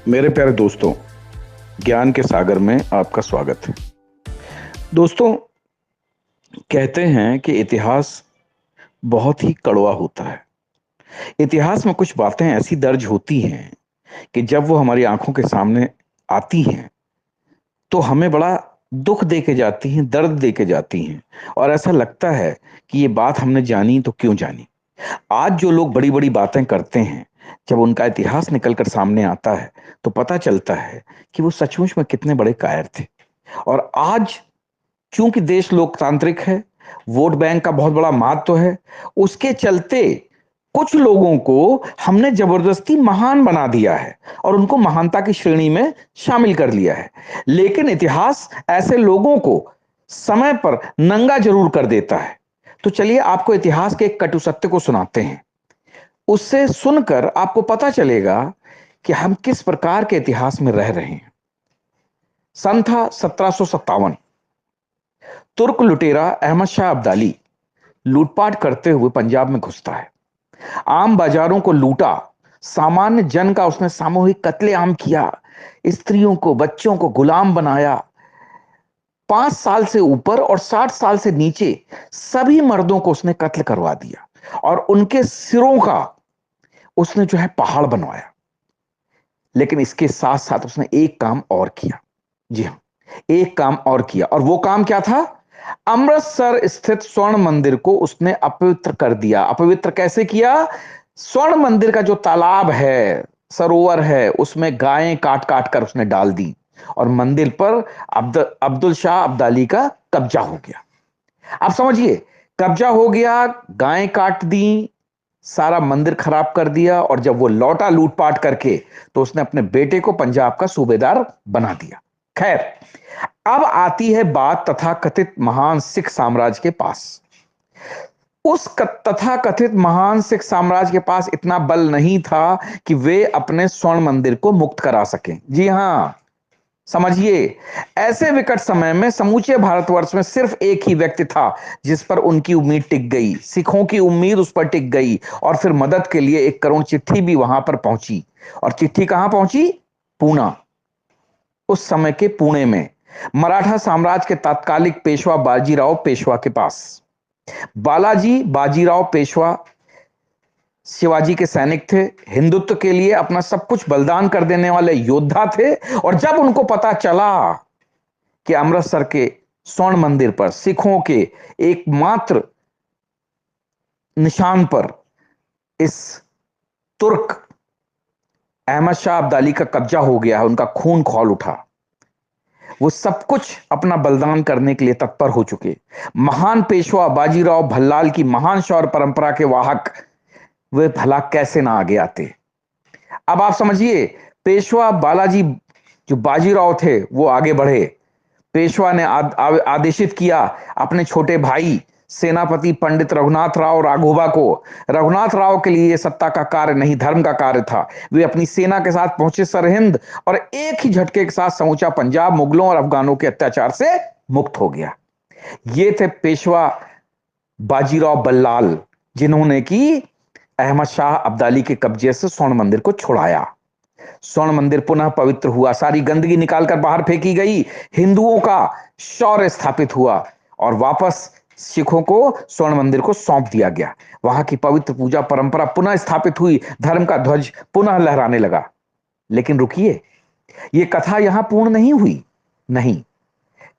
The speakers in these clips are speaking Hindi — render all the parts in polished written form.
मेरे प्यारे दोस्तों, ज्ञान के सागर में आपका स्वागत है। दोस्तों, कहते हैं कि इतिहास बहुत ही कड़वा होता है। इतिहास में कुछ बातें ऐसी दर्ज होती हैं कि जब वो हमारी आंखों के सामने आती हैं तो हमें बड़ा दुख दे के जाती हैं, दर्द दे के जाती हैं और ऐसा लगता है कि ये बात हमने जानी तो क्यों जानी। आज जो लोग बड़ी बड़ी बातें करते हैं, जब उनका इतिहास निकल कर सामने आता है तो पता चलता है कि वो सचमुच में कितने बड़े कायर थे। और आज चूंकि देश लोकतांत्रिक है, वोट बैंक का बहुत बड़ा महत्व है, उसके चलते कुछ लोगों को हमने जबरदस्ती महान बना दिया है और उनको महानता की श्रेणी में शामिल कर लिया है। लेकिन इतिहास ऐसे लोगों को समय पर नंगा जरूर कर देता है। तो चलिए आपको इतिहास के एक कटु सत्य को सुनाते हैं। उससे सुनकर आपको पता चलेगा कि हम किस प्रकार के इतिहास में रह रहे हैं। सन था 1757। तुर्क लुटेरा अहमद शाह अब्दाली लूटपाट करते हुए पंजाब में घुसता है। आम बाजारों को लूटा, सामान्य जन का उसने सामूहिक कत्लेआम किया, स्त्रियों को बच्चों को गुलाम बनाया। 5 साल से ऊपर और 60 साल से नीचे सभी मर्दों को उसने कत्ल करवा दिया और उनके सिरों का उसने जो है पहाड़ बनवाया। लेकिन इसके साथ साथ उसने एक काम और किया। जी हां, एक काम और किया, और वो काम क्या था? अमृतसर स्थित स्वर्ण मंदिर को उसने अपवित्र कर दिया। अपवित्र कैसे किया? स्वर्ण मंदिर का जो तालाब है, सरोवर है, उसमें गायें काट काट कर उसने डाल दी और मंदिर पर अब्दुल शाह अब्दाली का कब्जा हो गया। आप समझिए, कब्जा हो गया, गायें काट दी, सारा मंदिर खराब कर दिया, और जब वो लौटा लूटपाट करके तो उसने अपने बेटे को पंजाब का सूबेदार बना दिया। खैर, अब आती है बात तथाकथित महान सिख साम्राज्य के पास। उस तथाकथित महान सिख साम्राज्य के पास इतना बल नहीं था कि वे अपने स्वर्ण मंदिर को मुक्त करा सकें। जी हां, समझिए, ऐसे विकट समय में समूचे भारतवर्ष में सिर्फ एक ही व्यक्ति था जिस पर उनकी उम्मीद टिक गई। सिखों की उम्मीद उस पर टिक गई और फिर मदद के लिए 1 करोड़ चिट्ठी भी वहां पर पहुंची। और चिट्ठी कहां पहुंची? पूना। उस समय के पुणे में मराठा साम्राज्य के तात्कालिक पेशवा बाजीराव पेशवा के पास। बालाजी बाजीराव पेशवा शिवाजी के सैनिक थे, हिंदुत्व के लिए अपना सब कुछ बलिदान कर देने वाले योद्धा थे। और जब उनको पता चला कि अमृतसर के स्वर्ण मंदिर पर सिखों के एकमात्र निशान पर इस तुर्क अहमद शाह अब्दाली का कब्जा हो गया है, उनका खून खौल उठा। वो सब कुछ अपना बलिदान करने के लिए तत्पर हो चुके महान पेशवा बाजीराव भल्लाल की महान शौर्य परंपरा के वाहक, वे भला कैसे ना आगे आते। अब आप समझिए, पेशवा बालाजी जो बाजीराव थे वो आगे बढ़े। पेशवा ने आदेशित किया अपने छोटे भाई सेनापति पंडित रघुनाथ राव राघोबा को। रघुनाथ राव के लिए सत्ता का कार्य नहीं, धर्म का कार्य था। वे अपनी सेना के साथ पहुंचे सरहिंद और एक ही झटके के साथ समूचा पंजाब मुगलों और अफगानों के अत्याचार से मुक्त हो गया। ये थे पेशवा बाजीराव बल्लाल, जिन्होंने की अहमद शाह अब्दाली के कब्जे से स्वर्ण मंदिर को छुड़ाया। स्वर्ण मंदिर पुनः पवित्र हुआ, सारी गंदगी निकालकर बाहर फेंकी गई, हिंदुओं का शौर्य स्थापित हुआ और वापस सिखों को स्वर्ण मंदिर को सौंप दिया गया। वहां की पवित्र पूजा परंपरा पुनः स्थापित हुई, धर्म का ध्वज पुनः लहराने लगा। लेकिन रुकिए, यह कथा यहां पूर्ण नहीं हुई। नहीं,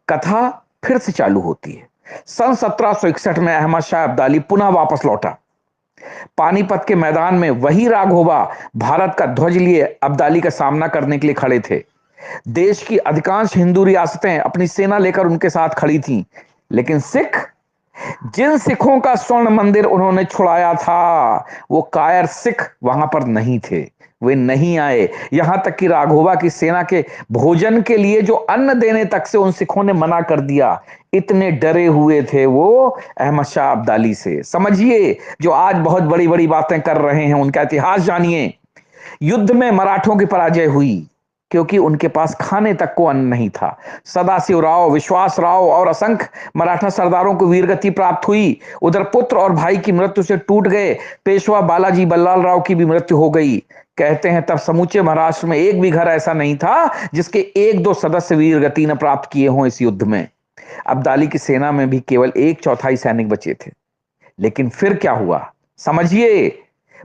कथा फिर से चालू होती है। सन 1761 में अहमद शाह अब्दाली पुनः वापस लौटा। पानीपत के मैदान में वही राघोबा भारत का ध्वज लिए अब्दाली का सामना करने के लिए खड़े थे। देश की अधिकांश हिंदू रियासतें अपनी सेना लेकर उनके साथ खड़ी थीं। लेकिन सिख, जिन सिखों का स्वर्ण मंदिर उन्होंने छुड़ाया था, वो कायर सिख वहां पर नहीं थे। वे नहीं आए। यहां तक कि राघोबा की सेना के भोजन के लिए जो अन्न देने तक से उन सिखों ने मना कर दिया। इतने डरे हुए थे वो अहमद शाह अब्दाली से। समझिए, जो आज बहुत बड़ी बड़ी बातें कर रहे हैं उनका इतिहास जानिए। युद्ध में मराठों की पराजय हुई, क्योंकि उनके पास खाने तक को अन्न नहीं था। सदाशिव राव, विश्वास राव और असंख्य मराठा सरदारों को वीरगति प्राप्त हुई। उधर पुत्र और भाई की मृत्यु से टूट गए पेशवा बालाजी बल्लाल राव की भी मृत्यु हो गई। कहते हैं तब समूचे महाराष्ट्र में एक भी घर ऐसा नहीं था जिसके एक दो सदस्य वीरगति न प्राप्त किए हों इस युद्ध में। अब्दाली की सेना में भी केवल एक चौथाई सैनिक बचे थे। लेकिन फिर क्या हुआ समझिए।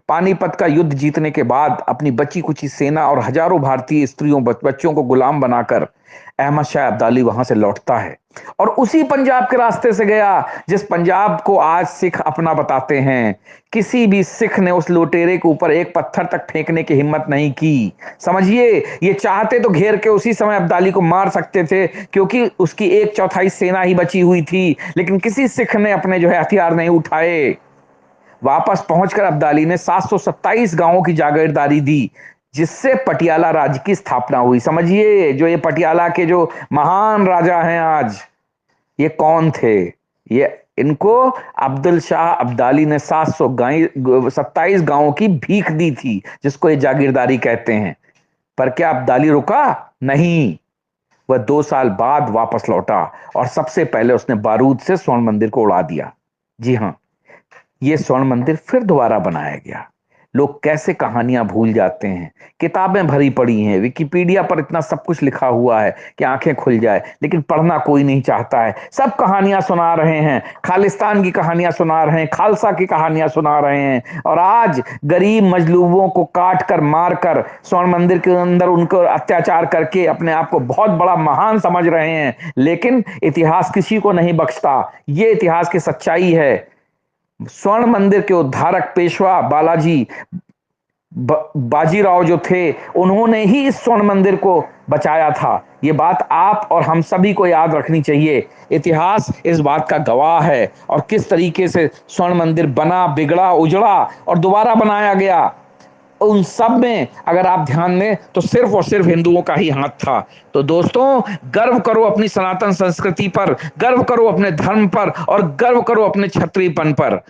पानीपत का युद्ध जीतने के बाद अपनी बची कुची सेना और हजारों भारतीय स्त्रियों बच्चों को गुलाम बनाकर अहमद शाह अब्दाली वहां से लौटता है और उसी पंजाब के रास्ते से गया जिस पंजाब को आज सिख अपना बताते हैं। किसी भी सिख ने उस लुटेरे के ऊपर एक पत्थर तक फेंकने की हिम्मत नहीं की। समझिए, ये चाहते तो घेर के उसी समय अब्दाली को मार सकते थे क्योंकि उसकी एक चौथाई सेना ही बची हुई थी, लेकिन किसी सिख ने अपने जो है हथियार नहीं उठाए। वापस पहुंचकर अब्दाली ने 727 गांवों की जागीरदारी दी जिससे पटियाला राज्य की स्थापना हुई। समझिए, जो ये पटियाला के जो महान राजा हैं आज, ये कौन थे? ये इनको अब्दुल शाह अब्दाली ने 727 गांवों की भीख दी थी जिसको ये जागीरदारी कहते हैं। पर क्या अब्दाली रुका? नहीं, वह 2 साल बाद वापस लौटा और सबसे पहले उसने बारूद से स्वर्ण मंदिर को उड़ा दिया। जी हां, ये स्वर्ण मंदिर फिर दोबारा बनाया गया। लोग कैसे कहानियां भूल जाते हैं। किताबें भरी पड़ी हैं, विकिपीडिया पर इतना सब कुछ लिखा हुआ है कि आंखें खुल जाए, लेकिन पढ़ना कोई नहीं चाहता है। सब कहानियां सुना रहे हैं, खालिस्तान की कहानियां सुना रहे हैं, खालसा की कहानियां सुना रहे हैं, और आज गरीब मजलूबों को काट कर मार कर स्वर्ण मंदिर के अंदर उनको अत्याचार करके अपने आप को बहुत बड़ा महान समझ रहे हैं। लेकिन इतिहास किसी को नहीं बख्शता, ये इतिहास की सच्चाई है। स्वर्ण मंदिर के उद्धारक पेशवा बालाजी बाजीराव जो थे, उन्होंने ही इस स्वर्ण मंदिर को बचाया था। ये बात आप और हम सभी को याद रखनी चाहिए। इतिहास इस बात का गवाह है। और किस तरीके से स्वर्ण मंदिर बना, बिगड़ा, उजड़ा और दोबारा बनाया गया, उन सब में अगर आप ध्यान दें तो सिर्फ और सिर्फ हिंदुओं का ही हाथ था। तो दोस्तों, गर्व करो अपनी सनातन संस्कृति पर, गर्व करो अपने धर्म पर, और गर्व करो अपने क्षत्रियपन पर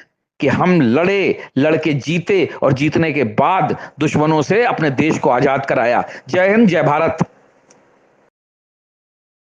कि हम लड़के जीते और जीतने के बाद दुश्मनों से अपने देश को आजाद कराया। जय हिंद, जय भारत।